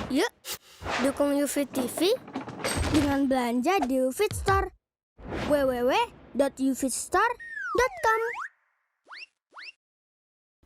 Yuk, dukung UFIT TV dengan belanja di UFIT Store. www.ufitstore.com.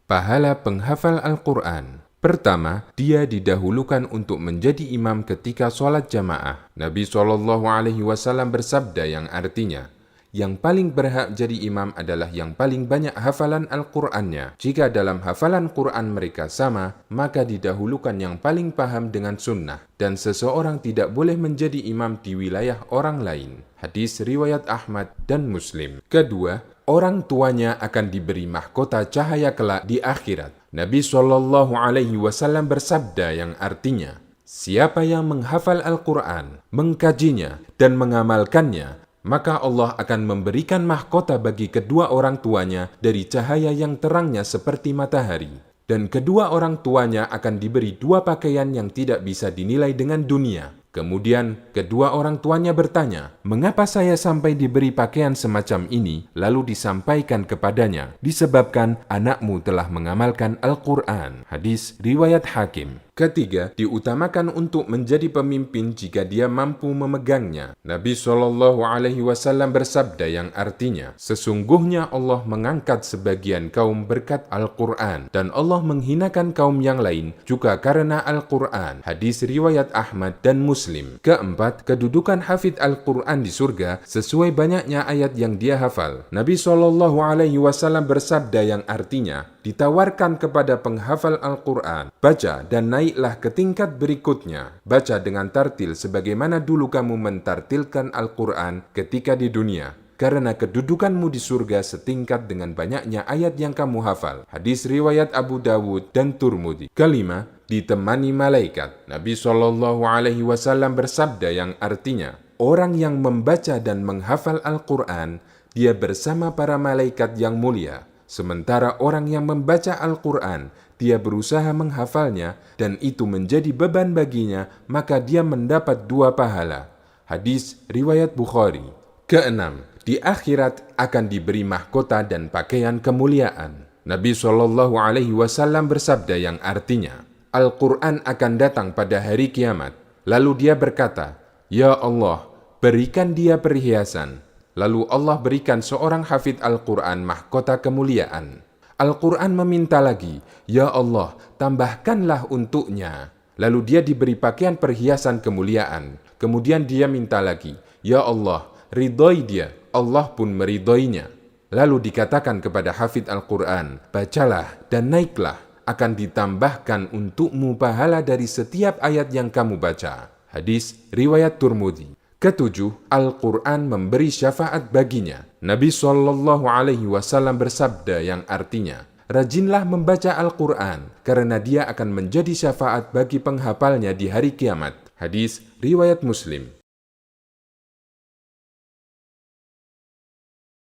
Pahala penghafal Al-Quran. Pertama, dia didahulukan untuk menjadi imam ketika sholat jamaah. Nabi SAW bersabda yang artinya, yang paling berhak jadi imam adalah yang paling banyak hafalan Al-Qur'annya. Jika dalam hafalan Quran mereka sama, maka didahulukan yang paling paham dengan sunnah. Dan seseorang tidak boleh menjadi imam di wilayah orang lain. Hadis riwayat Ahmad dan Muslim. Kedua, orang tuanya akan diberi mahkota cahaya kelak di akhirat. Nabi SAW bersabda yang artinya, siapa yang menghafal Al-Quran, mengkajinya, dan mengamalkannya, maka Allah akan memberikan mahkota bagi kedua orang tuanya dari cahaya yang terangnya seperti matahari. Dan kedua orang tuanya akan diberi dua pakaian yang tidak bisa dinilai dengan dunia. Kemudian kedua orang tuanya bertanya, mengapa saya sampai diberi pakaian semacam ini? Lalu disampaikan kepadanya, disebabkan anakmu telah mengamalkan Al-Quran. Hadis riwayat Hakim. Ketiga, diutamakan untuk menjadi pemimpin jika dia mampu memegangnya. Nabi SAW bersabda yang artinya, sesungguhnya Allah mengangkat sebagian kaum berkat Al-Quran, dan Allah menghinakan kaum yang lain juga karena Al-Quran. Hadis riwayat Ahmad dan Muslim. Keempat, kedudukan hafidh Al-Quran di surga sesuai banyaknya ayat yang dia hafal. Nabi SAW bersabda yang artinya, ditawarkan kepada penghafal Al-Quran, baca dan naiklah ke tingkat berikutnya. Baca dengan tartil sebagaimana dulu kamu mentartilkan Al-Quran ketika di dunia, karena kedudukanmu di surga setingkat dengan banyaknya ayat yang kamu hafal. Hadis riwayat Abu Dawud dan Turmudi. Kelima, ditemani malaikat. Nabi SAW bersabda yang artinya, orang yang membaca dan menghafal Al-Quran, dia bersama para malaikat yang mulia. Sementara orang yang membaca Al-Quran, dia berusaha menghafalnya dan itu menjadi beban baginya, maka dia mendapat dua pahala. Hadis riwayat Bukhari. Keenam, di akhirat akan diberi mahkota dan pakaian kemuliaan. Nabi SAW bersabda yang artinya, Al-Quran akan datang pada hari kiamat. Lalu dia berkata, Ya Allah, berikan dia perhiasan. Lalu Allah berikan seorang hafidh Al-Quran mahkota kemuliaan. Al-Quran meminta lagi, Ya Allah, tambahkanlah untuknya. Lalu dia diberi pakaian perhiasan kemuliaan. Kemudian dia minta lagi, Ya Allah, ridhoi dia. Allah pun meridhoinya. Lalu dikatakan kepada hafidh Al-Quran, bacalah dan naiklah, akan ditambahkan untukmu pahala dari setiap ayat yang kamu baca. Hadis riwayat Turmudi. Ketujuh, Al-Quran memberi syafaat baginya. Nabi SAW bersabda yang artinya, rajinlah membaca Al-Quran, karena dia akan menjadi syafaat bagi penghafalnya di hari kiamat. Hadis riwayat Muslim.